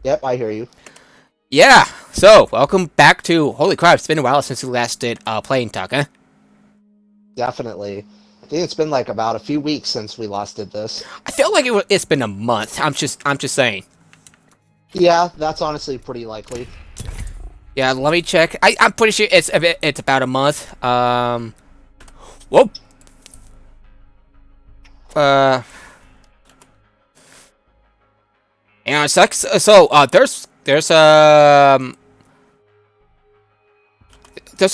Yep, I hear you. Yeah, so welcome back to. Holy crap, it's been a while since we last did Playing Talk, huh? Definitely. I think it's been like about a few weeks since we last did this. I feel like it's been a month. I'm just saying. Yeah, that's honestly pretty likely. Yeah, let me check. I'm pretty sure it's about a month. Whoa. Uh, and it sucks. There's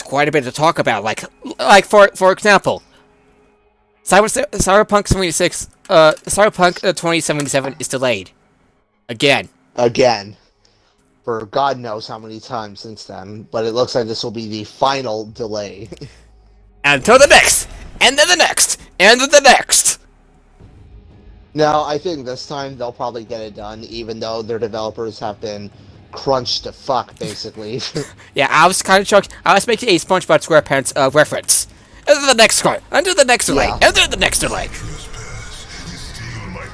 quite a bit to talk about. Like for example, Cyberpunk 2077 is delayed again. Again. For God knows how many times since then. But it looks like this will be the final delay. Until the next, and then the next, and then the next. No, I think this time they'll probably get it done, even though their developers have been crunched to fuck, basically. Yeah, I was kind of shocked. I was making a SpongeBob SquarePants reference. And then the next one, and then the next delay, Yeah. and then the next delay.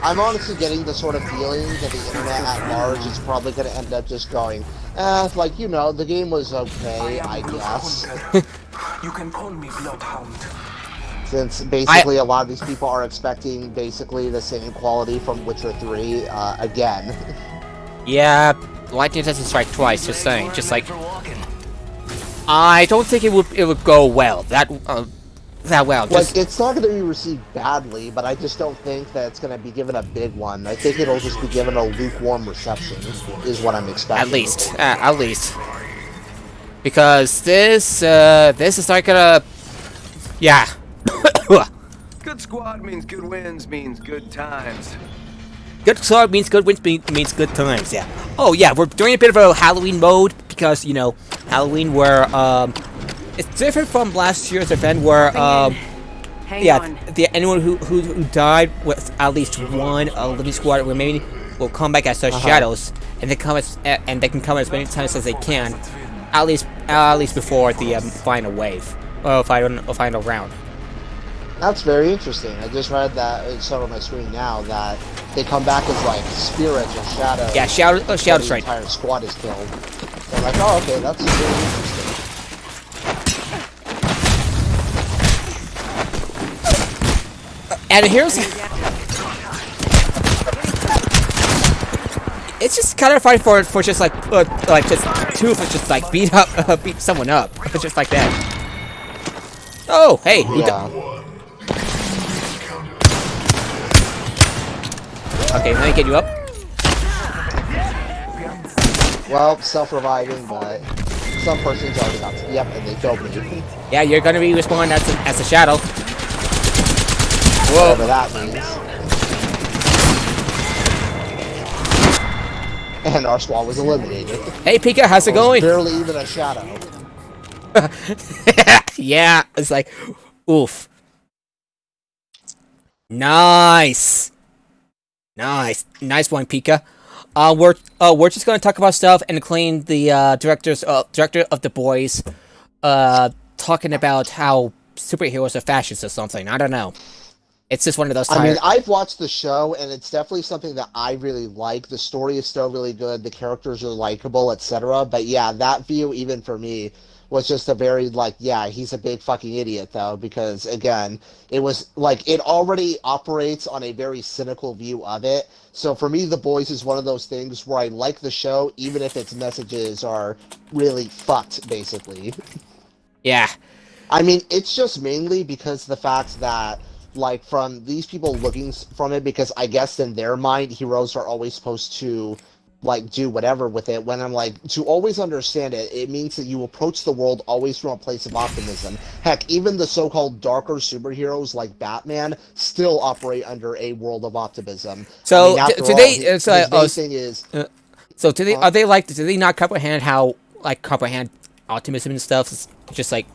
I'm honestly getting the sort of feeling that the internet at large is probably going to end up just going, like, the game was okay, I guess. You can call me Bloodhound. Since basically a lot of these people are expecting basically the same quality from Witcher 3 again. Yeah, lightning doesn't strike twice. Just saying. Just like, I don't think it would go well. That well. Like, it's not going to be received badly, but I just don't think that it's going to be given a big one. I think it'll just be given a lukewarm reception, is what I'm expecting. At least. Because this is not gonna... Yeah. Good squad means good wins means good times. Good squad means good wins means good times, yeah. Oh yeah, we're doing a bit of a Halloween mode because, Halloween where, it's different from last year's event where, anyone who died with at least one living squad remaining will come back as shadows, and they can come as many times as they can, at least before the final wave, or final round. That's very interesting. I just read that, it's on my screen now, that they come back as, like, spirits or shadows. Yeah, shadows, right. The entire squad is killed. So I'm like, oh, okay, that's really interesting. And here's... It's just kind of funny for just like just two of us just like beat someone up, just like that. Oh, hey, Yeah. Okay, let me get you up. Well, self-reviving, but some person's already got to. Yep, and they killed me. Yeah, you're gonna be respawned as a shadow. Whoa. Whatever that means. And our squad was eliminated. Hey, Pika, how's it going? Barely even a shadow. Yeah, it's like, oof. Nice one, Pika. We're just gonna talk about stuff and including the director of The Boys, talking about how superheroes are fascists or something. I don't know. It's just one of those. I mean, I've watched the show, and it's definitely something that I really like. The story is still really good. The characters are likable, etc. But yeah, that view, even for me, was just a very, like, yeah, he's a big fucking idiot, though, because, again, it was, like, it already operates on a very cynical view of it. So for me, The Boys is one of those things where I like the show, even if its messages are really fucked, basically. Yeah. I mean, it's just mainly because the fact that, like, from these people looking from it, because I guess in their mind, heroes are always supposed to, like, do whatever with it, when I'm like, to always understand it, it means that you approach the world always from a place of optimism. Heck, even the so-called darker superheroes like Batman still operate under a world of optimism. So, I mean, do they, his main thing is... so do they, do they not comprehend how, like, comprehend optimism and stuff? It's just like,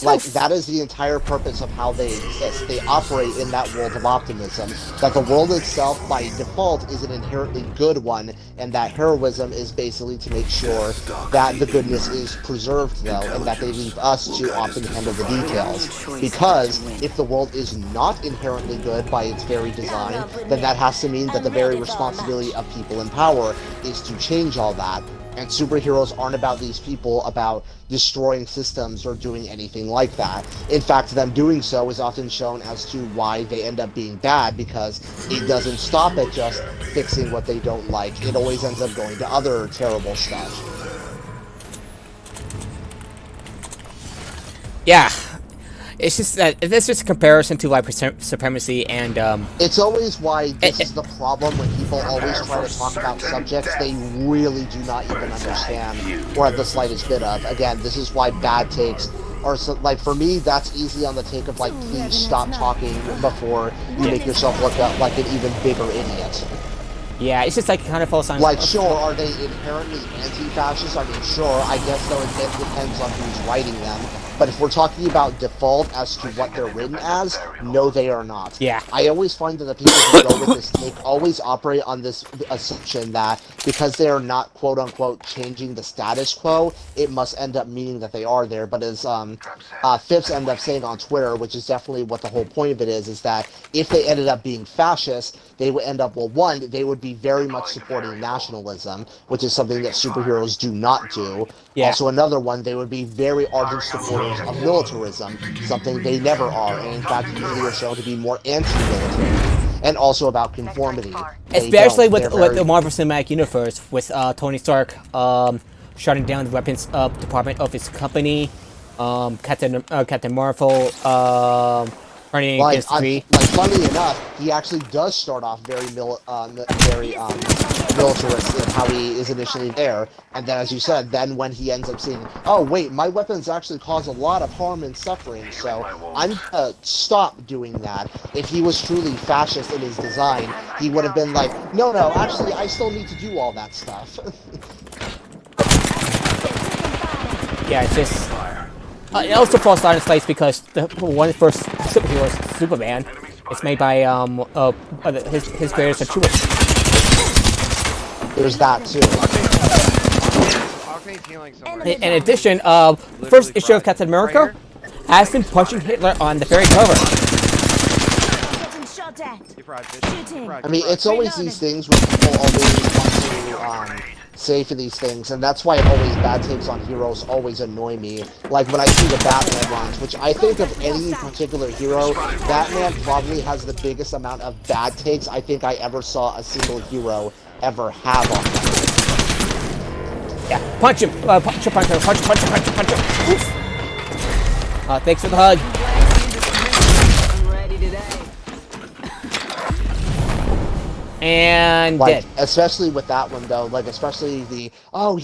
Like, that is the entire purpose of how they exist. They operate in that world of optimism. That the world itself, by default, is an inherently good one, and that heroism is basically to make sure that the goodness is preserved, though, and that they leave us to often handle the details. Because if the world is not inherently good by its very design, then that has to mean that the very responsibility of people in power is to change all that. And superheroes aren't about these people about destroying systems or doing anything like that. In fact, them doing so is often shown as to why they end up being bad, because it doesn't stop at just fixing what they don't like. It always ends up going to other terrible stuff. Yeah. It's just that this is a comparison to white supremacy and It's always why this is the problem when people always try to talk about subjects they really do not even understand or have the slightest bit of. Again, this is why bad takes are so, like, for me, that's easy on the take of like, please stop talking before you make yourself look like an even bigger idiot. yeah, it's just like kind of false on. Like, sure, are they inherently anti-fascist? I mean, sure, I guess though it depends on who's writing them. But if we're talking about default as to what they're written as, no, they are not. Yeah. I always find that the people who go with this take always operate on this assumption that because they are not quote-unquote changing the status quo, it must end up meaning that they are there. But as Phipps ended up saying on Twitter, which is definitely what the whole point of it is that if they ended up being fascist, they would end up, well, one, they would be very much supporting nationalism, which is something that superheroes do not do. Yeah. Also, another one, they would be very ardent supporters of militarism, something they never are, and in fact usually are shown to be more anti-military, and also about conformity. Especially with the Marvel Cinematic Universe, with Tony Stark shutting down the weapons department of his company, Captain Marvel running against Kree. Like, funny enough, he actually does start off very militarist in how he is initially there, and then, as you said, then when he ends up seeing, oh wait, my weapons actually cause a lot of harm and suffering, so I'm gonna stop doing that. If he was truly fascist in his design, he would have been like, no, actually, I still need to do all that stuff. Yeah, it's just. It also falls down its place because one of the first superheroes, Superman, is made by his creators are Jewish. There's that too. In addition, the first issue of Captain America has him punching Hitler on the very cover. I mean, it's always these things where people always want to say for these things, and that's why always bad takes on heroes always annoy me. Like when I see the Batman ones, which I think of any particular hero, Batman probably has the biggest amount of bad takes I think I ever saw a single hero ever have on them. Yeah, punch him, punch him. Oof. Thanks for the hug. And like, dead. especially with that one though, like especially he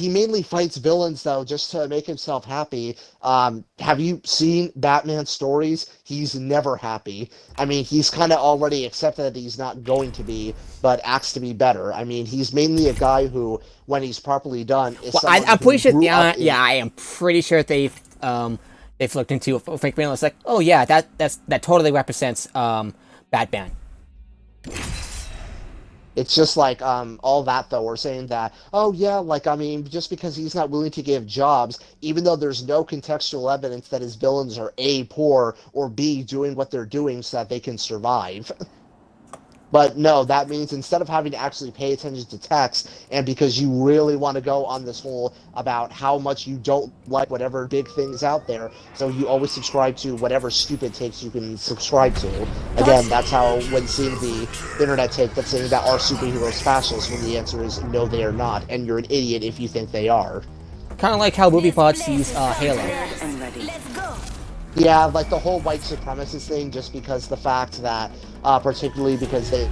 mainly fights villains though just to make himself happy. Have you seen Batman stories? He's never happy. I mean, he's kind of already accepted that he's not going to be, but acts to be better. I mean, he's mainly a guy who, when he's properly done, is I'm pretty sure. Yeah, I am pretty sure they've looked into fake villain. It's like, oh yeah, that totally represents Batman. It's just like, all that, though, we're saying that, oh, yeah, like, I mean, just because he's not willing to give jobs, even though there's no contextual evidence that his villains are A, poor, or B, doing what they're doing so that they can survive. But no, that means instead of having to actually pay attention to text, and because you really want to go on this whole about how much you don't like whatever big things out there, so you always subscribe to whatever stupid takes you can subscribe to. Again, that's how, when seeing the internet take that's saying that are superheroes fascist, when the answer is no, they are not, and you're an idiot if you think they are. Kind of like how MoviePod sees Halo. Yeah, like the whole white supremacist thing, just because the fact that, particularly because they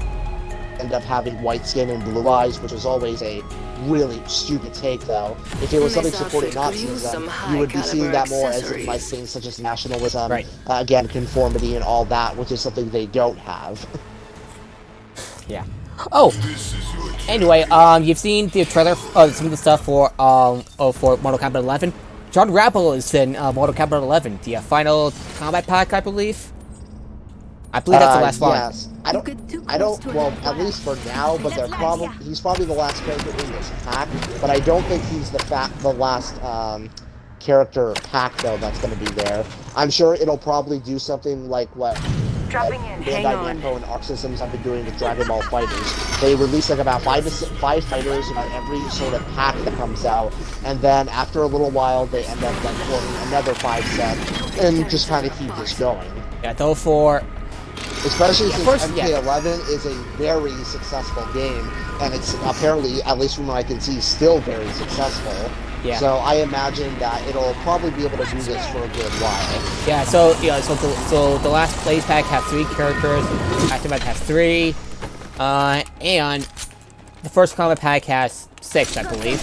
end up having white skin and blue eyes, which is always a really stupid take, though. If it was something supporting Nazism, you would be seeing that more as in like things such as nationalism, right. Again, conformity and all that, which is something they don't have. Yeah. Oh. Anyway, you've seen the trailer, some of the stuff for Mortal Kombat 11. John Rappel is in Mortal Kombat 11, the final combat pack, I believe. I believe that's the last one. Yes. I don't, well, at least for now, but he's probably the last character in this pack, but I don't think he's the last, character pack, though, that's going to be there. I'm sure it'll probably do something like what Dropping in. Hang Bandai on. Namco and Arc Systems have been doing with Dragon Ball FighterZ. They release like about five fighters about every sort of pack that comes out, and then after a little while, they end up like forming another 5 set, and just kind of keep this going. Yeah, though for Especially since first, MK11 is a very successful game, and it's apparently, at least from what I can see, still very successful. Yeah. So I imagine that it'll probably be able to do this for a good while. Yeah, so the last plays pack has 3 characters, Aftermath has 3, and the first combat pack has 6, I believe.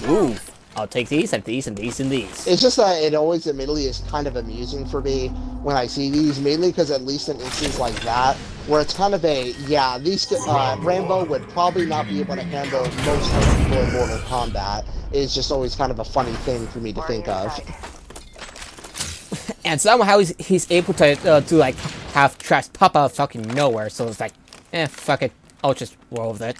Ooh, I'll take these and these and these and these. It's just that it always admittedly is kind of amusing for me when I see these, mainly because at least in instances like that, where it's kind of Rambo would probably not be able to handle most of the people in Mortal Kombat. It's just always kind of a funny thing for me to think of. And somehow he's able to like have trash pop out of fucking nowhere, so it's like, fuck it, I'll just roll with it.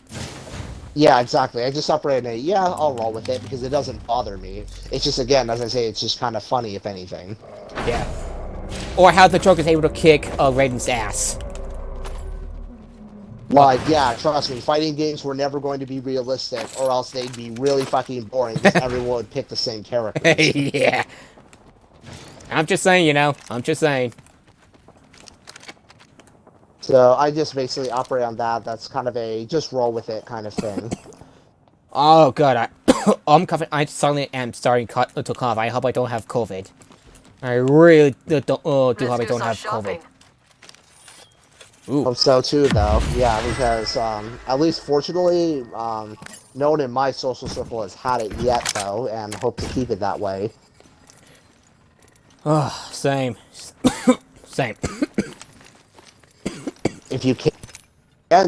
Yeah, exactly. I just operate in I'll roll with it because it doesn't bother me. It's just, again, as I say, it's just kind of funny, if anything. Yeah. Or how the Joker is able to kick Raiden's ass. Like, yeah, trust me, fighting games were never going to be realistic, or else they'd be really fucking boring because everyone would pick the same character. Yeah. I'm just saying, you know, I'm just saying. So I just basically operate on that. That's kind of a just roll with it kind of thing. Oh god, I'm coughing. I suddenly am starting to cough. I hope I don't have COVID. I really do hope I don't have COVID. Ooh. Hope so too, though. Yeah, because at least fortunately, no one in my social circle has had it yet, though, and hope to keep it that way. Oh, same. Same. If you can,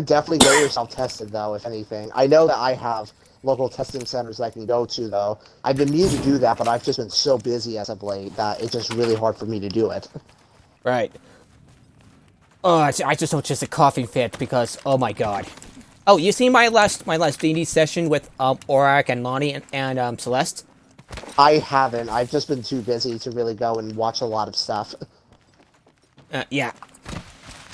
definitely get yourself tested, though, if anything. I know that I have local testing centers I can go to, though. I've been meaning to do that, but I've just been so busy as of late that it's just really hard for me to do it. Right. Oh, I just don't just a coughing fit because, oh my god. Oh, you seen my last D&D session with Aurak and Lonnie and Celeste? I haven't. I've just been too busy to really go and watch a lot of stuff. Yeah.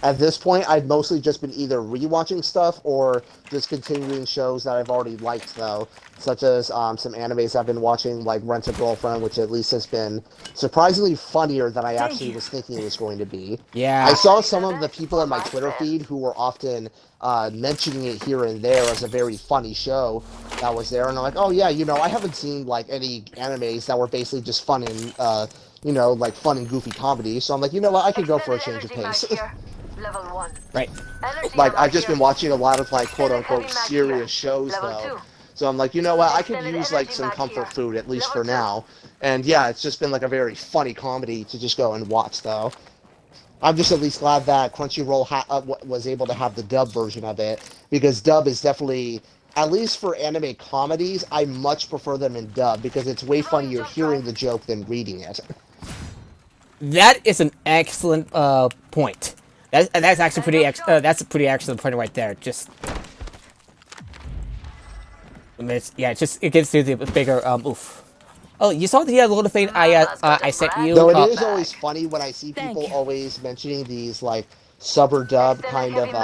At this point, I've mostly just been either rewatching stuff or just continuing shows that I've already liked, though, such as some animes I've been watching, like Rent a Girlfriend, which at least has been surprisingly funnier than I actually was thinking it was going to be. Yeah. I saw some of the people on my Twitter feed who were often mentioning it here and there as a very funny show that was there, and I'm like, oh yeah, you know, I haven't seen like any animes that were basically just fun and you know, like fun and goofy comedy, so I'm like, you know what, I could go for a change of pace. Level 1. Right. Like, I've just been watching a lot of, like, quote-unquote serious shows, though. So I'm like, you know what, I could use, like, some comfort food, at least for now. And, yeah, it's just been, like, a very funny comedy to just go and watch, though. I'm just at least glad that Crunchyroll was able to have the dub version of it, because dub is definitely, at least for anime comedies, I much prefer them in dub, because it's way funnier hearing the joke than reading it. That is an excellent point. That's actually that's a pretty excellent point right there. Just, it gives you the bigger oof. Oh, you saw the little thing I sent you. Though it is always funny when I see people always mentioning these like sub or dub kind of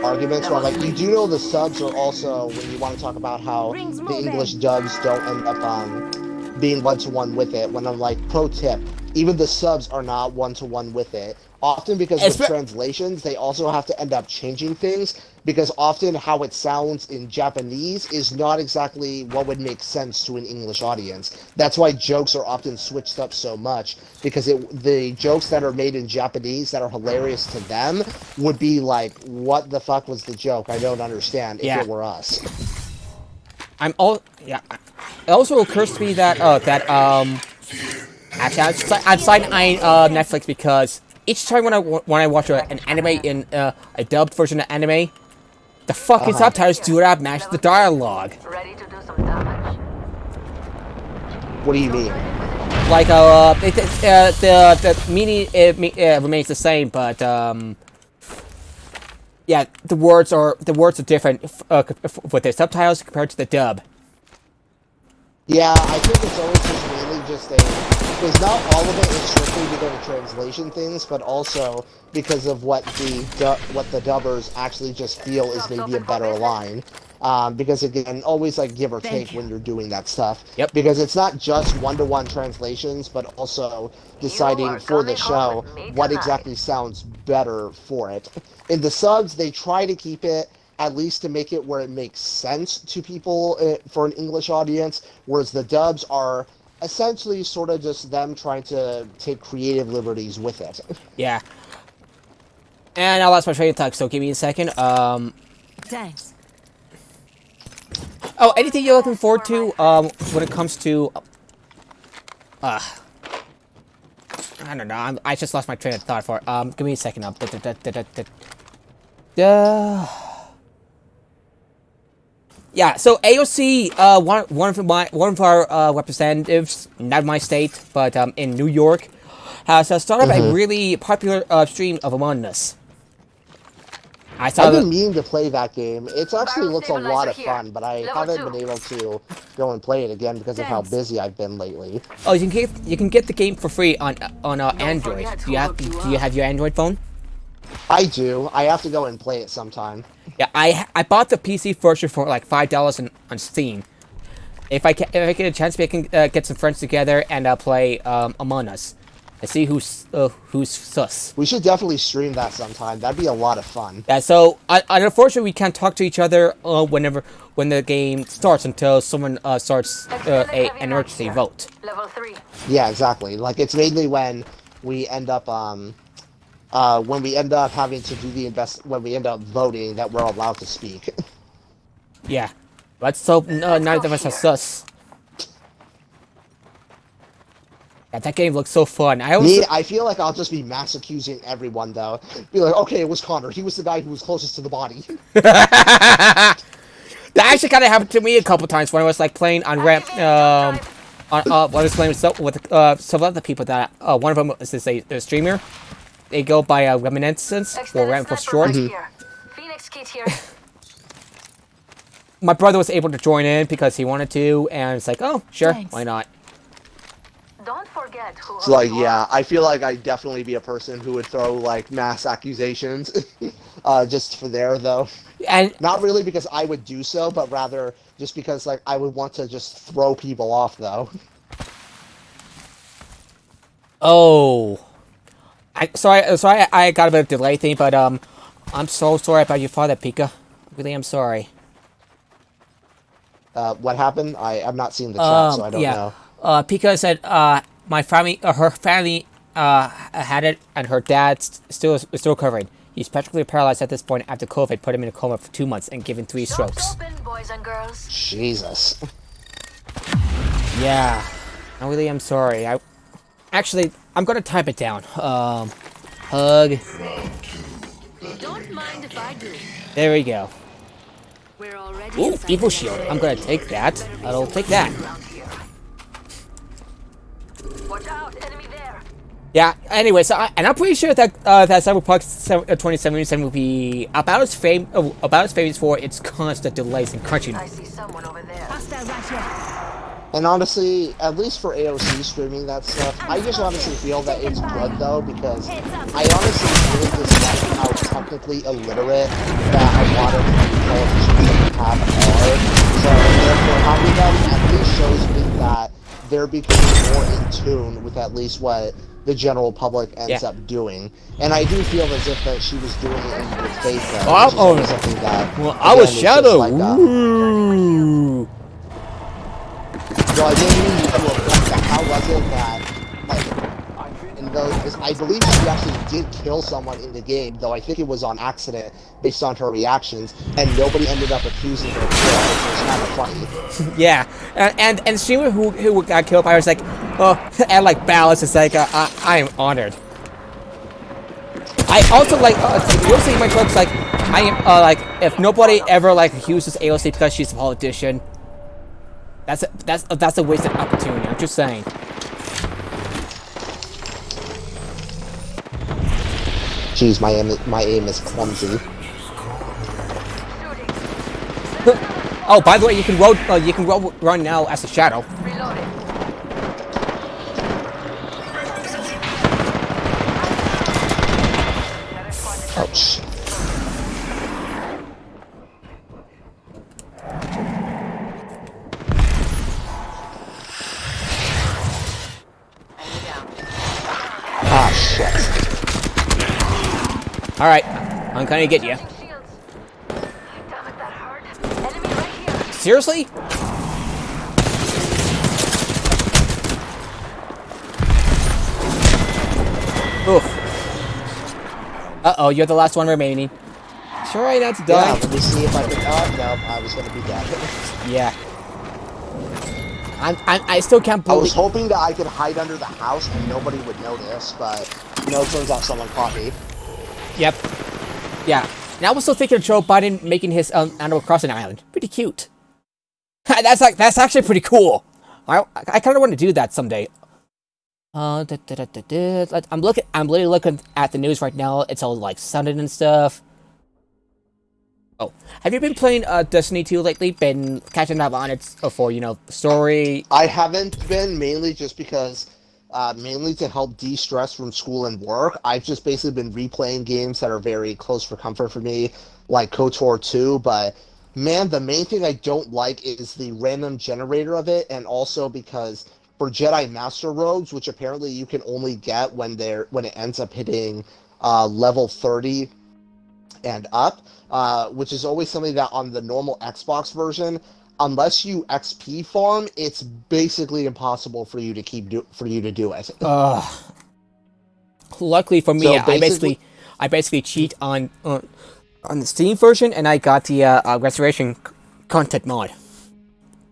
arguments. Where I'm like, you do know the subs are also when you want to talk about how the English dubs don't end up being one-to-one with it. When I'm like, pro tip, even the subs are not one-to-one with it. Often because with translations, they also have to end up changing things, because often how it sounds in Japanese is not exactly what would make sense to an English audience. That's why jokes are often switched up so much, because the jokes that are made in Japanese that are hilarious to them would be like, what the fuck was the joke? I don't understand if it were us. It also occurs to me that actually I'm citing Netflix because each time when I watch an anime in a dubbed version of anime, the fucking subtitles do not match the dialogue. Ready to do some damage. What do you mean? Like the meaning remains the same, but yeah, the words are different with their subtitles compared to the dub. Yeah, I think it's always just mainly just a, because not all of it is strictly because of translation things, but also because of what the dubbers actually just feel is maybe a better line. Because again, always like give or take when you're doing that stuff. Yep. Because it's not just one-to-one translations, but also deciding for the show what exactly sounds better for it. In the subs, they try to keep it at least to make it where it makes sense to people for an English audience, whereas the dubs are essentially sort of just them trying to take creative liberties with it. Yeah. And I lost my train of thought, so give me a second. Thanks. Oh, anything you're looking forward to when it comes to I don't know. I just lost my train of thought for give me a second. Yeah, so AOC, one of our representatives, not my state, but in New York, has started a really popular stream of Among Us. I saw I've been meaning to play that game. It actually looks a lot of fun, but I haven't been able to go and play it again because of how busy I've been lately. Oh, you can get the game for free on Android. Do you have your Android phone? I do. I have to go and play it sometime. Yeah, I bought the PC version for like $5 on Steam. If I get a chance, we can get some friends together and play Among Us and see who's sus. We should definitely stream that sometime. That'd be a lot of fun. Yeah. So unfortunately, we can't talk to each other when the game starts until someone starts an emergency vote. Level 3. Yeah, exactly. Like it's mainly when we end up having to do when we end up voting that we're allowed to speak. Yeah. Let's hope neither of us are sus. Yeah, that game looks so fun. I feel like I'll just be mass accusing everyone though. Be like, okay, it was Connor. He was the guy who was closest to the body. That actually kind of happened to me a couple times when I was like playing on ramp. When I was playing with some other people that one of them is a streamer. They go by Reminiscence, or Ramp for short. Phoenix kit here. My brother was able to join in because he wanted to, and it's like, oh, sure, why not? Don't forget who. So like, yeah, I feel like I'd definitely be a person who would throw like mass accusations, just for there though. And not really because I would do so, but rather just because like I would want to just throw people off though. Oh. Sorry, I got a bit of delay thing, but I'm so sorry about your father, Pika. Really, I'm sorry. What happened? I'm not seeing the chat, so I don't know. Pika said my family, her family, had it, and her dad's still recovering. He's practically paralyzed at this point after COVID put him in a coma for 2 months and given 3 strokes. Open, boys and girls. Jesus. Yeah, I really am sorry. Actually, I'm gonna type it down. Hug. Don't mind if I do. There we go. We're already Ooh, Evil Shield. I'm gonna take that. I'll take that. Watch out, enemy there. Yeah. Anyway, so I'm pretty sure that that Cyberpunk 2077 will be about as famous for its constant delays and crunching. I see someone over there. Hostile right here. And honestly, at least for AOC streaming that stuff, I just honestly feel that it's good though, because I honestly really dislike how technically illiterate that a lot of politicians have are. So therefore having them at least shows me that they're becoming more in tune with at least what the general public ends up doing. And I do feel as if that she was doing it in good faith though, which is something that, well, I was Shadow. Like, Ooh. so I didn't mean to do a point that how was it that, like, in those, I believe she actually did kill someone in the game, though I think it was on accident based on her reactions, and nobody ended up accusing her of kill, which was kind of funny. Yeah, and the streamer who got killed by her was like, oh, and like Balance is like, I am honored. I also like, you'll see my jokes like, I am, like, if nobody ever like accuses AOC because she's a politician, That's a wasted opportunity. I'm just saying. Jeez, my aim is clumsy. Oh, by the way, you can run now as a shadow. Reloading. Ouch. Ah, shit. All right, I'm gonna get you. Shields. Damn it, that hurt. Enemy right here. Seriously? Oof. Uh-oh, you're the last one remaining. Try not to Yeah, die. let me see if I can. Oh, no, I was gonna be dead. Yeah. I still can't I was believe. hoping that I could hide under the house and nobody would notice, but no, it turns out someone caught me. Yep. Yeah. And I was still thinking of Joe Biden making his Animal Crossing island. Pretty cute. That's actually pretty cool. I kind of want to do that someday. I'm literally looking at the news right now. It's all like sunny and stuff. Oh, have you been playing Destiny 2 lately? Been catching up on it for, you know, story? I haven't been, mainly just because, mainly to help de-stress from school and work. I've just basically been replaying games that are very close for comfort for me, like KOTOR 2, but man, the main thing I don't like is the random generator of it, and also because for Jedi Master Robes, which apparently you can only get when it ends up hitting level 30 and up, which is always something that on the normal Xbox version, unless you XP farm, it's basically impossible for you to do it. Luckily for me, So I basically cheat on the Steam version, and I got the restoration content mod.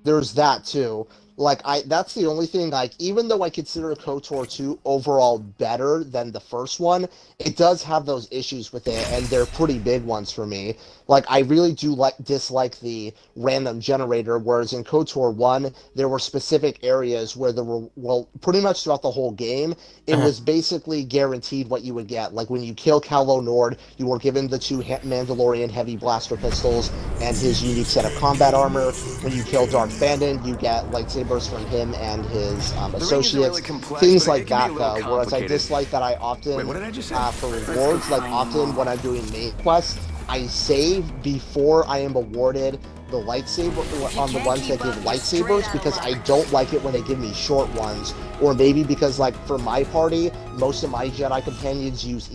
There's that too. Like that's the only thing. Like even though I consider KOTOR 2 overall better than the first one, it does have those issues with it, and they're pretty big ones for me. Like I really do dislike the random generator. Whereas in KOTOR 1, there were specific areas where there were, well, pretty much throughout the whole game, it was basically guaranteed what you would get. Like when you kill Calo Nord, you were given the two Mandalorian heavy blaster pistols and his unique set of combat armor. When you kill Darth Bandon, you get lightsabers from him and his associates. Things like that, though. Whereas I dislike that I often, Wait, what did I just say? for rewards, like often when I'm doing main quests, I save before I am awarded the lightsaber on the ones that give lightsabers, because I don't like it when they give me short ones, or maybe because, like, for my party, most of my Jedi companions use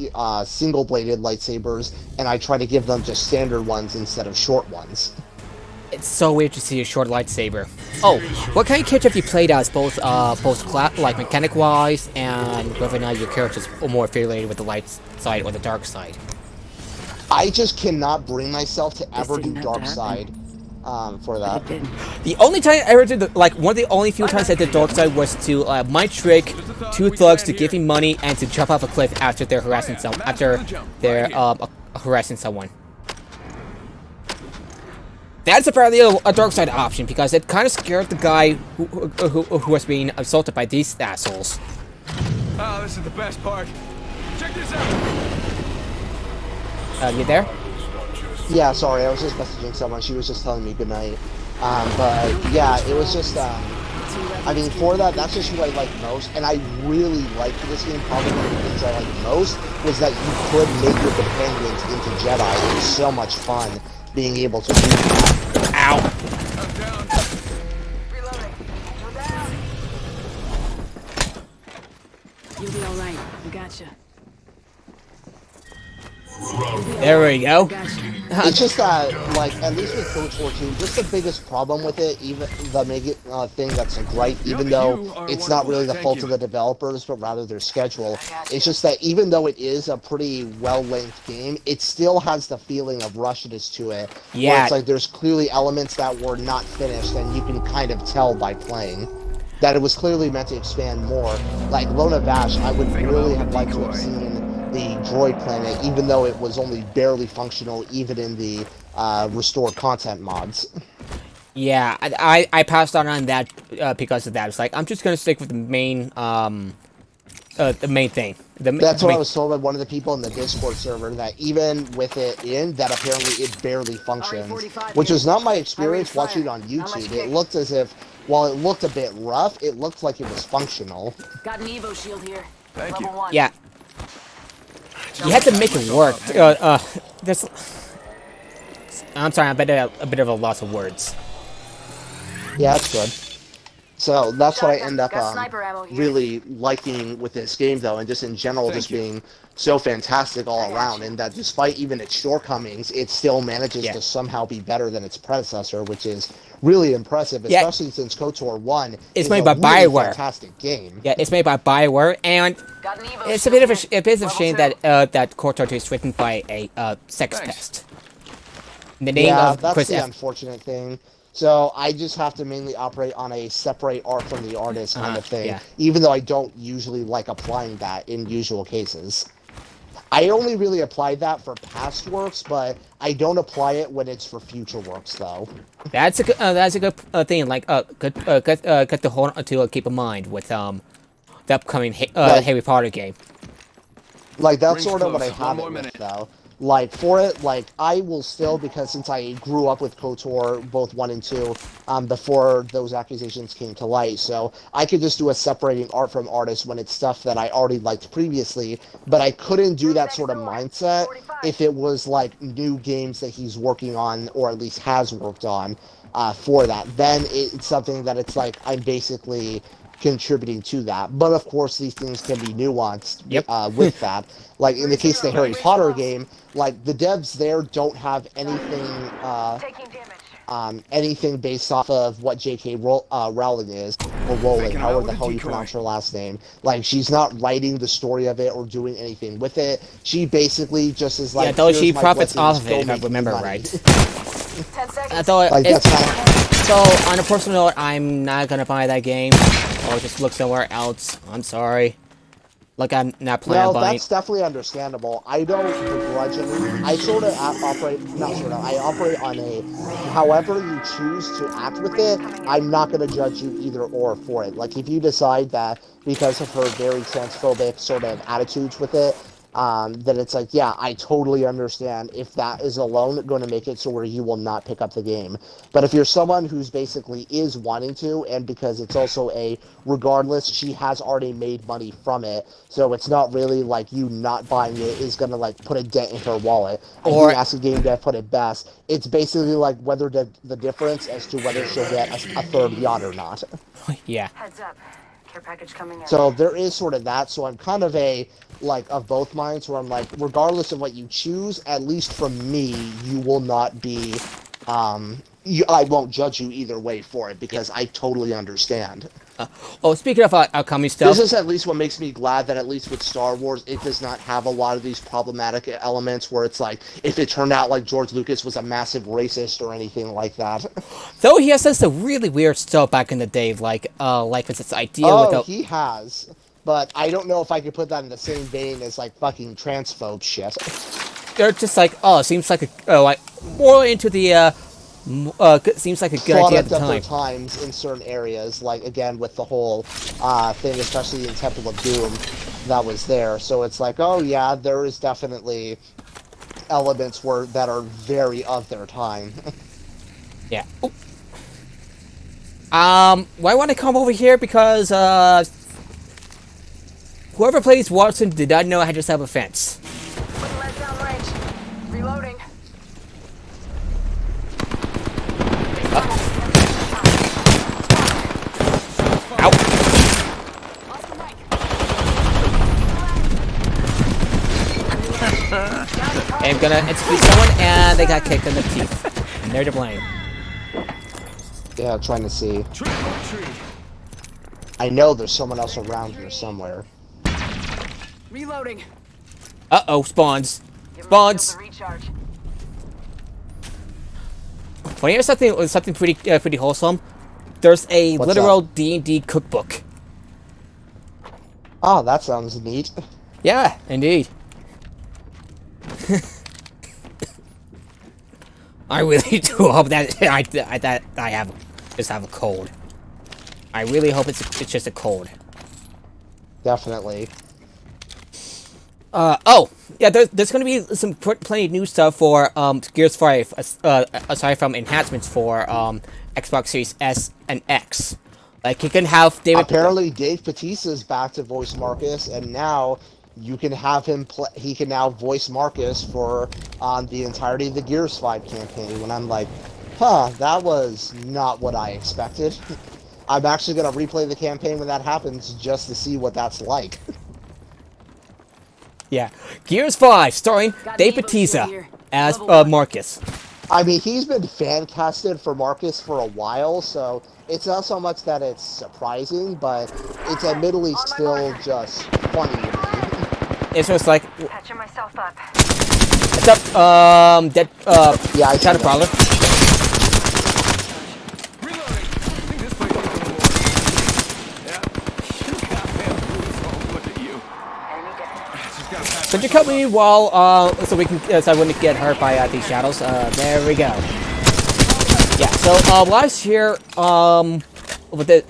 single-bladed lightsabers, and I try to give them just standard ones instead of short ones. It's so weird to see a short lightsaber. Oh, what kind of character have you played as, both like mechanic-wise, and whether or not your characters are more affiliated with the light side or the dark side? I just cannot bring myself to ever do dark side for that. The only time I ever did one of the only few times I did dark side was to my trick two thugs to give me money and to jump off a cliff after they're harassing someone. That's apparently a dark side option, because it kind of scared the guy who was being assaulted by these assholes. Oh, this is the best part. Check this out. You there? Yeah, sorry, I was just messaging someone. She was just telling me goodnight. But yeah, it was just, I mean, for that, that's just who I like most. And I really liked this game. Probably one of the things I liked most was that you could make your companions into Jedi. It was so much fun being able to do that. Ow! I'm down. Reloading. You're down. You'll be all right. We gotcha. There we go. Gotcha. It's just that, like, at least with KOTOR 2, just the biggest problem with it, even the thing that's a gripe, even though it's not really the fault of the developers, but rather their schedule, it's just that even though it is a pretty well-length game, it still has the feeling of rushness to it. Yeah. Where it's like there's clearly elements that were not finished, and you can kind of tell by playing that it was clearly meant to expand more. Like Lona Vash, I would really have liked to have seen the droid planet, even though it was only barely functional, even in the restored content mods. Yeah, I passed on that because of that. It's like I'm just gonna stick with the main thing. That's The what I main. was told by one of the people in the Discord server, that even with it in, that apparently it barely functions, RE45 which here. was not my I read experience fire. watching it on Not much YouTube. It kick. looked as if, while it looked a bit rough, it looked like it was functional. Got an Evo shield here. Thank Level you. 1. Yeah, Just you have to patch make it myself work. up, hang on. There's. I'm sorry, I'm a bit of a loss of words. Yeah, that's good. So that's what I end up Got sniper ammo here. really liking with this game, though, and just in general, Thank just you. being so fantastic all I got around, you. and that despite even its shortcomings, it still manages Yeah. to somehow be better than its predecessor, which is really impressive, Yeah, especially since KOTOR 1 it's is made a by really Bioware. fantastic game. Yeah, it's made by Bioware, and Got an Evo it's a shield bit of here. a bit of a Level shame 2. that KOTOR 2 is written by a sex Thanks. pest. In the name Yeah, of that's Chris the F. unfortunate thing. So I just have to mainly operate on a separate art from the artist kind of thing, Yeah. even though I don't usually like applying that in usual cases. I only really apply that for past works, but I don't apply it when it's for future works, though. That's a good thing. Like good to hold on to keep in mind with the upcoming Like, Harry Potter game. that's Rings sort of what I close. One have more it with, minute. though. Like, for it, like, I will still, because since I grew up with KOTOR, both 1 and 2, before those accusations came to light, so I could just do a separating art from artist when it's stuff that I already liked previously, but I couldn't do that sort of mindset if it was, like, new games that he's working on, or at least has worked on, for that. Then it's something that it's like, I'm basically contributing to that. But of course, these things can be nuanced Yep. with that. Like in the case of the Harry Thanks. Potter game, like the devs there don't have anything Taking damage. anything based off of what J.K. Rowling is, or Rowling, Faking 'em out however with the a hell you decoy. pronounce her last name. Like she's not writing the story of it or doing anything with it. She basically just is like, Yeah, though here's she my profits blessings, off of go it, if I make me remember money. right. 10 seconds. I thought Like it's, that's kind of so. On a personal note, I'm not gonna buy that game, or just look somewhere else. I'm sorry. Like I'm not planning no, on buying. that's definitely understandable. I don't begrudgingly. I sort of operate, not sort of. I operate on a, however you choose to act with Rings it. coming in. I'm not going to judge you either or for it. Like if you decide that because of her very transphobic sort of attitudes with it, that it's like, yeah, I totally understand if that is alone going to make it so where you will not pick up the game. But if you're someone who's basically is wanting to, and because it's also a, regardless, she has already made money from it, so it's not really like you not buying it is going to like put a dent in her wallet. I think Or Ask a Game Dev put it best. It's basically like whether the difference as to whether she'll get a third yacht or not. yeah, Heads up. Care package coming in. So there is sort of that. So I'm kind of a, like, of both minds where I'm like, regardless of what you choose, at least from me, you will not be, I won't judge you either way for it because I totally understand. oh, speaking of upcoming stuff, This is at least what makes me glad that at least with Star Wars, it does not have a lot of these problematic elements where it's like, if it turned out like George Lucas was a massive racist or anything like that. though he has done some really weird stuff back in the day, like it's this idea with Oh, a. he has. But I don't know if I could put that in the same vein as like fucking transphobe shit. They're just like, oh, seems like a like more into the seems like a good idea at Product the of their time. times in certain areas, like again with the whole thing, especially in Temple of Doom, that was there. So it's like, oh yeah, there is definitely elements where that are very of their time. Yeah. Oop. Why want to come over here because whoever plays Watson did not know I just have a fence. Putting lead down range. Reloading. Ow. Lost the mic. I'm gonna execute someone and they got kicked in the teeth. And they're to blame. Yeah, trying to see. Trick or treat. I know there's someone else around here somewhere. Reloading. Uh-oh, spawns. Give 'em Spawns. shields to recharge. When you hear something pretty wholesome, there's a What's literal D&D cookbook. Oh, that sounds neat. Yeah, indeed. I really do hope that that I just have a cold. I really hope it's just a cold. Definitely. Oh, yeah, there's going to be some plenty of new stuff for Gears 5, aside from enhancements for Xbox Series S and X. Like, you can have David... Apparently, Dave Bautista's back to voice Marcus, and now you can have him he can now voice Marcus for the entirety of the Gears 5 campaign, when I'm like, huh, that was not what I expected. I'm actually going to replay the campaign when that happens, just to see what that's like. Yeah. Gears 5, starring Got Dave an Evo Bautista shield here. as Level 1. Marcus. I mean, he's been fan-casted for Marcus for a while, so it's not so much that it's surprising, but it's admittedly still just funny to me. It's just like, Patching myself up. what's up, Yeah, I see Shadow that. Prowler? Reloading. I think this place needs a little work. Yeah. Goddamn boots. Look at you. Enemy dead. Just gotta patch Could you myself cut me while, so we can, so I wouldn't get hurt by, these shadows? There we go. Yeah, so, last year, with the,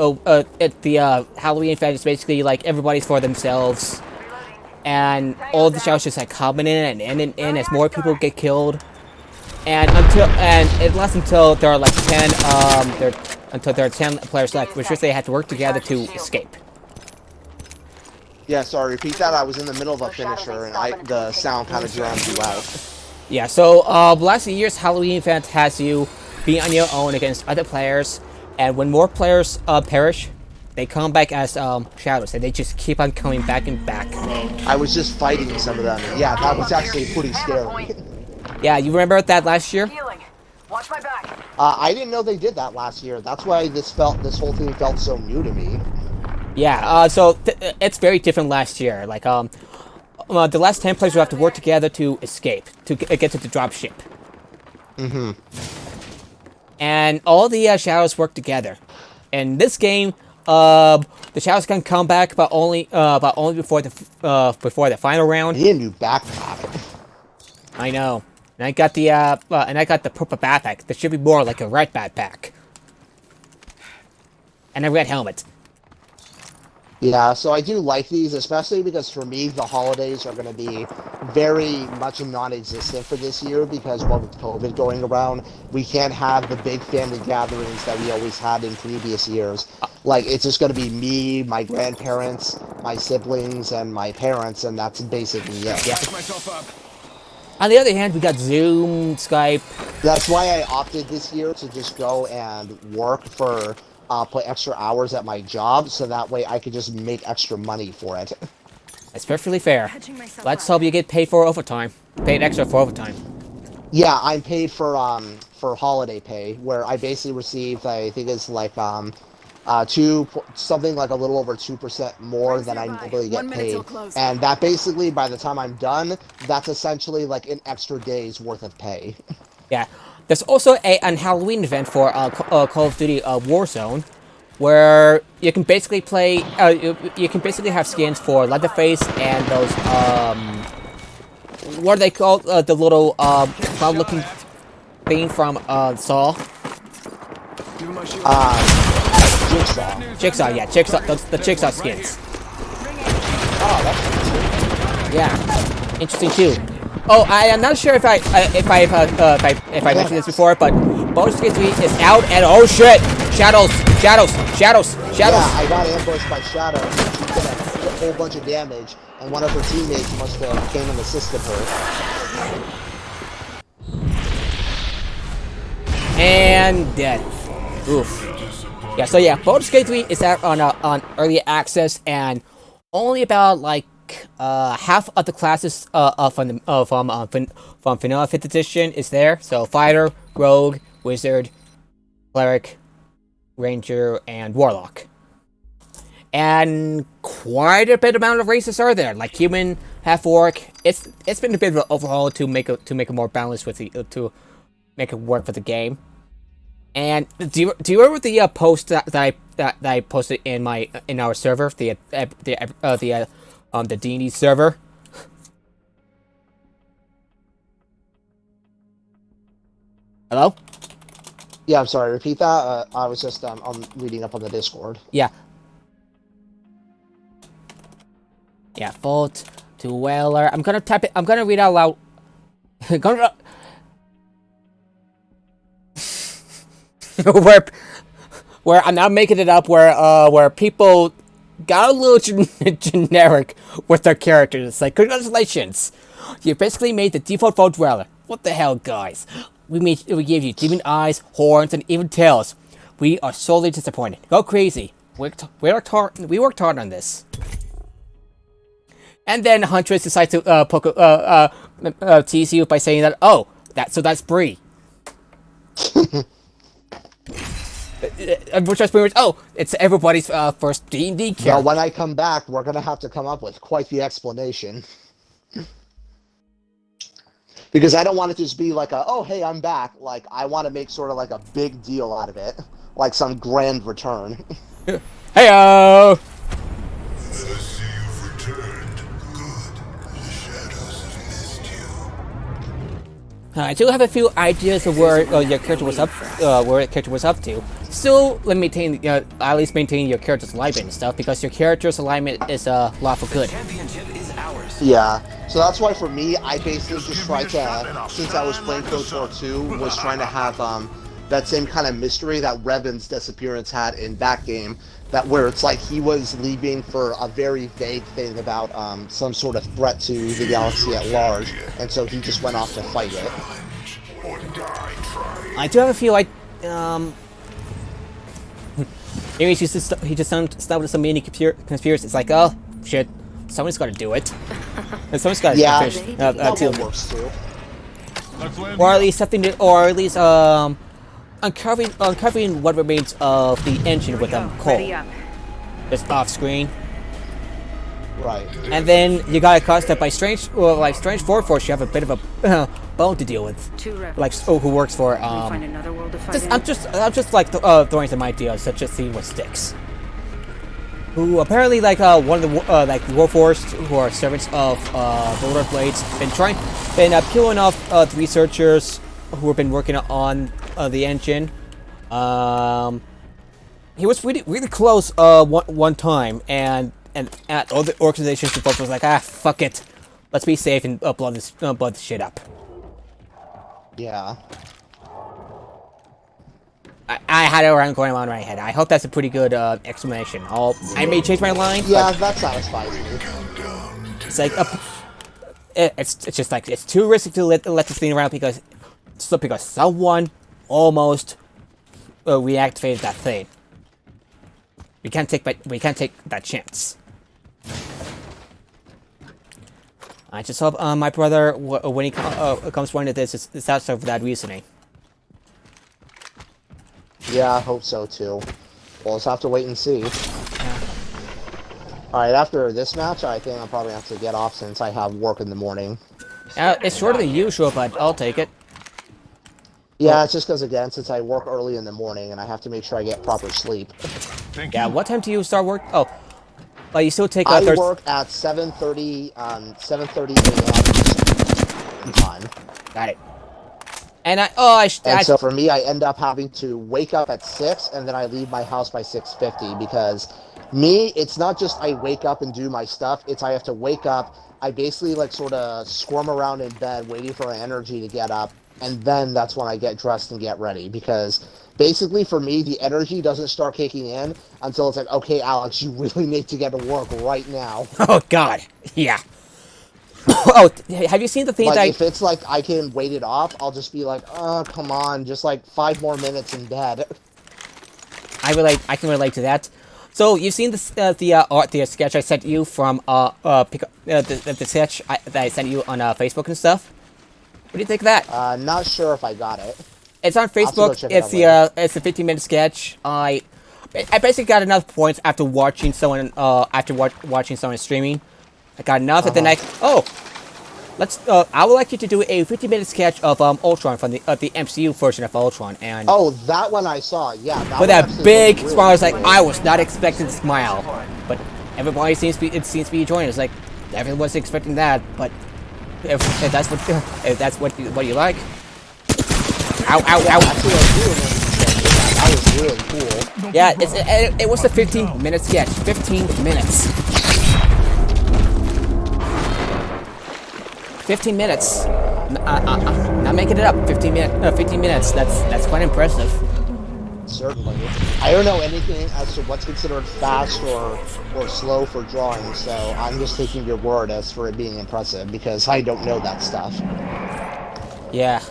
at the, Halloween event, it's basically, like, everybody's for themselves, and all the shadows just, like, coming in and in as more people get killed, and it lasts until there are, like, 10, until there are 10 players left, which means they have to work together to escape. Yeah, sorry, repeat that. I was in the middle of a finisher, and the sound kind of drowned you out. Yeah, so last year's Halloween event has you be on your own against other players, and when more players perish, they come back as shadows, and they just keep on coming back and back. I was just fighting some of them, and yeah, that was actually pretty scary. Yeah, you remember that last year? Healing. Watch my back. I didn't know they did that last year. That's why this whole thing felt so new to me. Yeah, so it's very different last year. Like, the last 10 players will have to work together to escape, to get to the drop ship. Mm-hmm. And all the shadows work together. In this game, the shadows can come back, but only before the final round. I need a new backpack. I know. And I got the purple backpack. That should be more like a red backpack. And a red helmet. Yeah, so I do like these, especially because for me, the holidays are going to be very much non-existent for this year because, well, with COVID going around, we can't have the big family gatherings that we always had in previous years. Like, it's just going to be me, my grandparents, my siblings, and my parents, and that's basically it. Yeah. Patch myself up. On the other hand, we got Zoom, Skype. That's why I opted this year to just go and work for... put extra hours at my job, so that way I could just make extra money for it. That's perfectly fair. Let's hope you get paid for overtime. Paid extra for overtime. Yeah, I'm paid for holiday pay, where I basically received, I think it's like something like a little over 2% more than I normally get paid, and that basically by the time I'm done, that's essentially like an extra day's worth of pay. Yeah. There's also an Halloween event for Call of Duty Warzone, where you can basically play. You can basically have skins for Leatherface and those what are they called? The little cloud-looking thing from Saw. Give him my shield. Jigsaw. Jigsaw, yeah, Jigsaw. The Jigsaw skins. Oh, that's Yeah, interesting too. Oh, I am not sure if I mentioned this before, but Baldur's Gate 3 is out, and oh shit, shadows. yeah, I got ambushed by Shadow. She did a whole bunch of damage, and one of her teammates must have came and assisted her. And dead. Oof. Yeah, so yeah, Baldur's Gate 3 is out on early access, and only about like half of the classes from Vanilla 5th Edition is there. So Fighter, Rogue, Wizard, Cleric, Ranger, and Warlock. And quite a bit amount of races are there, like Human, Half-Orc. It's been a bit of an overhaul to make it more balanced with the to make it work for the game. And do you remember the post that I posted in our server, the D&D server? Hello? Yeah, I'm sorry. Repeat that. I was just I'm reading up on the Discord. Yeah. Yeah, Vault to Whaler. I'm gonna type it. I'm gonna read out loud. Gonna where I'm not making it up. Where people got a little generic with their characters. It's like, congratulations, you basically made the default Vault Dweller. What the hell, guys? We gave you demon eyes, horns, and even tails. We are sorely disappointed. Go crazy. We worked hard on this. And then Huntress decides to tease you by saying that, oh, that's Bree. Which was pretty much, oh, it's everybody's first D&D character. Now, when I come back, we're gonna have to come up with quite the explanation. Because I don't want it to just be like oh, hey, I'm back. Like, I want to make sort of like a big deal out of it. Like some grand return. Heyo! I see you've returned. Good. The shadows have missed you. I do have a few ideas of where your character was up to. Still, let me at least maintain your character's alignment and stuff, because your character's alignment is lawful good. Championship is ours. Yeah. So that's why for me, I basically just tried to, since I was playing KOTOR 2, was trying to have that same kind of mystery that Revan's disappearance had in that game, that where it's like he was leaving for a very vague thing about some sort of threat to the galaxy at large, and so he just went off to fight it. I do have a feel like maybe he just stumbled some mini conspiracy. It's like, oh shit, someone's got to do it. And someone's got to finish that works too. or at least something, or at least uncovering what remains of the engine with coal. Just off screen. Right. And then you got accosted by strange Force. You have a bit of a bone to deal with. Like, who works for Find another world to fight in. I'm just like throwing some ideas, such as seeing what sticks. Who apparently like one of the like Warforged, who are servants of the Lord of Blades, been peeling off the researchers who have been working on the engine. He was really close one time, and at all the organizations involved was like, fuck it, let's be safe and blow this shit up. Yeah. I had it around going on in my head. I hope that's a pretty good explanation. I may change my line. Yeah, that satisfies me. It's like it's just like it's too risky to let this thing around because someone almost reactivated that thing. We can't take that chance. I just hope my brother, when he comes running to this, is out for that reasoning. Yeah, I hope so too. We'll just have to wait and see. Alright, after this match, I think I'll probably have to get off since I have work in the morning. It's shorter than usual, but I'll take it. Yeah, it's just because, again, since I work early in the morning and I have to make sure I get proper sleep. Yeah, what time do you start work? Oh, but you still take I work at 7:30 a.m. time. Got it. And so for me, I end up having to wake up at 6, and then I leave my house by 6:50, because me, it's not just I wake up and do my stuff, it's I have to wake up, I basically like sort of squirm around in bed waiting for my energy to get up, and then that's when I get dressed and get ready, because basically for me, the energy doesn't start kicking in until it's like, okay, Alex, you really need to get to work right now. Oh, God. Yeah. Oh, have you seen the thing like, if it's like I can wait it off, I'll just be like, oh, come on, just like 5 more minutes in bed. I can relate to that. So you've seen the sketch I sent you from the sketch that I sent you on Facebook and stuff. What do you think of that? Not sure if I got it. It's on Facebook. It's a 15-minute sketch. I basically got enough points after watching someone watching someone streaming. I got enough, and then I would like you to do a 15-minute sketch of Ultron from the MCU version of Ultron, and that one I saw, yeah. With that big smile, I was like, I was not expecting to smile, but everybody seems to be enjoying it. It's like everyone's expecting that, but if that's what you like. Ow, ow, ow. Actually, I do remember you saying that. That was really cool. Yeah, it was a 15-minute sketch. 15 minutes. 15 minutes. Not making it up. 15 minutes. That's quite impressive. Certainly. I don't know anything as to what's considered fast or slow for drawing, so I'm just taking your word as for it being impressive because I don't know that stuff. Yeah,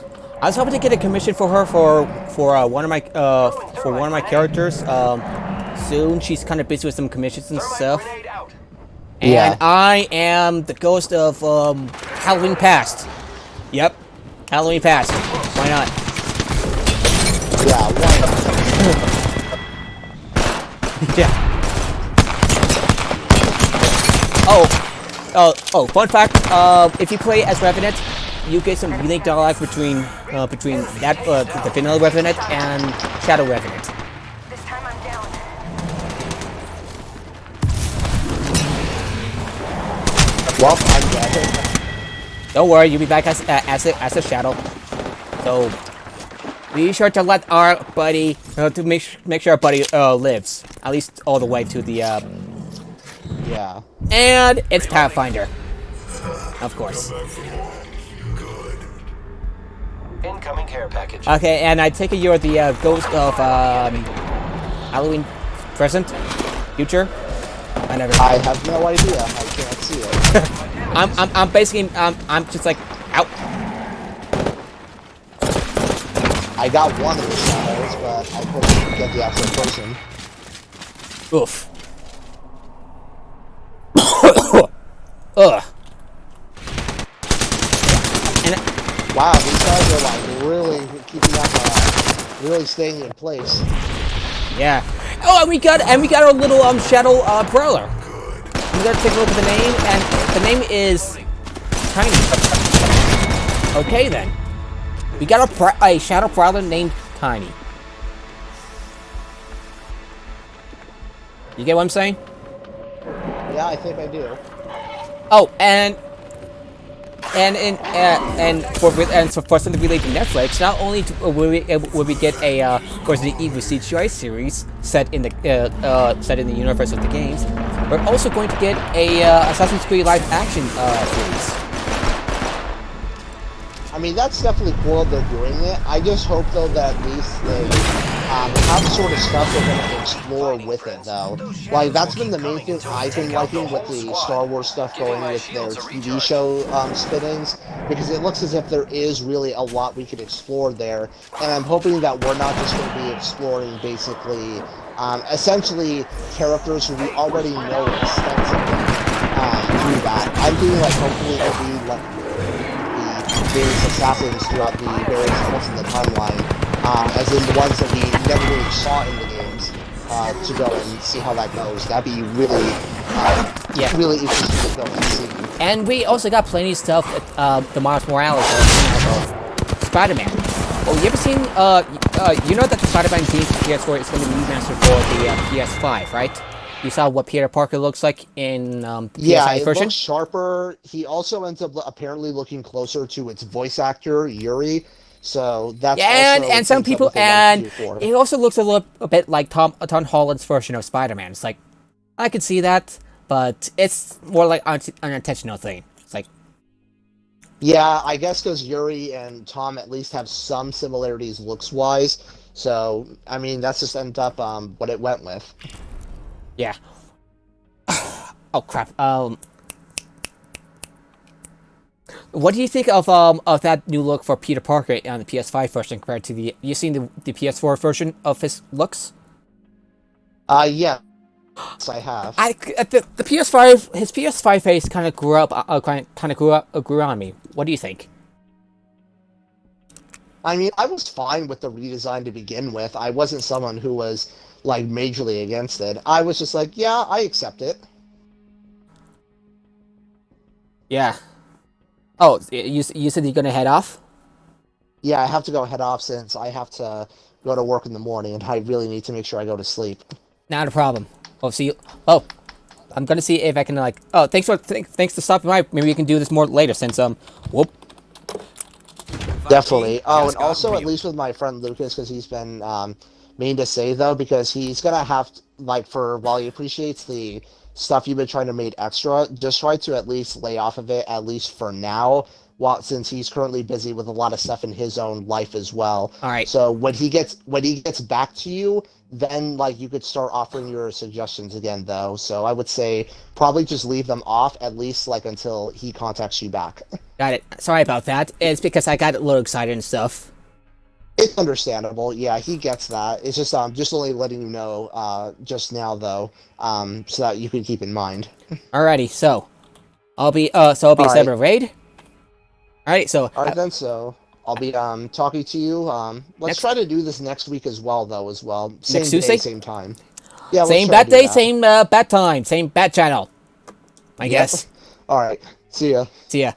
I was hoping to get a commission for her for one of my characters. Soon she's kind of busy with some commissions and stuff. And Yeah. I am the ghost of Halloween Past. Yep, Halloween Past. Why not? Yeah, why not? Yeah. Oh! Fun fact: if you play as Revenant, you get some unique dialogue between that the vanilla Revenant and Shadow Revenant. This time I'm down. Well, I'm dead. Don't worry, you'll be back as a Shadow. So be sure to let our buddy to make sure our buddy lives at least all the way to the Yeah. and it's Pathfinder, of course. Incoming care package. Okay, and I take it you're the ghost of Halloween present, future. I never. I have no idea. I can't see it. I'm basically I'm just like out. I got one of the shadows, but I couldn't get the actual person. Oof. Ugh. And Wow, these guys are like really keeping up, really staying in place. yeah. Oh, and we got our little shadow prowler. We gotta take a look at the name, and the name is Tiny. Okay then. We got a shadow prowler named Tiny. You get what I'm saying? Yeah, I think I do. Oh, and for something related to Netflix, not only will we get a Resident Evil CGI series set in the universe of the games, we're also going to get a Assassin's Creed live action series. I mean, that's definitely cool that they're doing it. I just hope, though, that at least they have sort of stuff they're going to explore with it, though. Like, that's been the main thing I've been liking with the Star Wars stuff going with their TV show spinnings, because it looks as if there is really a lot we could explore there, and I'm hoping that we're not just going to be exploring, basically, essentially characters who we already know extensively through that. I'm feeling like hopefully it'll be like various assassins throughout the various points in the timeline, as in the ones that we never really saw in the games, to go and see how that goes. That'd be really, really interesting to go and see. And we also got plenty of stuff at the Miles Morales of Spider-Man. Oh, you ever seen, you know that the Spider-Man game for PS4 is going to be remastered for the PS5, right? You saw what Peter Parker looks like in the PS5 version? Looks sharper. He also ends up apparently looking closer to its voice actor, Yuri. So that's and some people, and it also looks a bit like Tom Holland's version of Spider-Man. It's like, I could see that, but it's more like an unintentional thing. It's like, yeah, I guess because Yuri and Tom at least have some similarities looks-wise. So, I mean, that's just ended up what it went with. yeah. Oh crap. What do you think of that new look for Peter Parker on the PS5 version compared to the? You seen the PS4 version of his looks? Yeah, yes, I have. The PS5, his PS5 face kind of grew on me. What do you think? I mean, I was fine with the redesign to begin with. I wasn't someone who was like majorly against it. I was just like, yeah, I accept it. Yeah. Oh, you said you're gonna head off? Yeah, I have to go head off since I have to go to work in the morning, and I really need to make sure I go to sleep. Not a problem. Oh, see. Oh, I'm gonna see if I can like. Oh, thanks for stopping by. Maybe we can do this more later since whoop. Definitely. Oh, just and got also at real. least with my friend Lucas, because he's been mean to say though, because he's gonna have to, like, for while he appreciates the stuff you've been trying to make extra, just try to at least lay off of it at least for now. While since he's currently busy with a lot of stuff in his own life as well. All right. So when he gets back to you, then like you could start offering your suggestions again though. So I would say probably just leave them off at least like until he contacts you back. Got it. Sorry about that. It's because I got a little excited and stuff. It's understandable. Yeah, he gets that. It's just only letting you know just now though, so that you can keep in mind. Alrighty, so I'll be All right. Cyber Raid. Alright, so All right then. So I'll be talking to you. Let's next try to do this next week as well though. As well, next same day, Tuesday, same time. Yeah, let's same try to bat do day, that. same bat time, same bat channel. I Yep. guess. All right. See ya. See ya.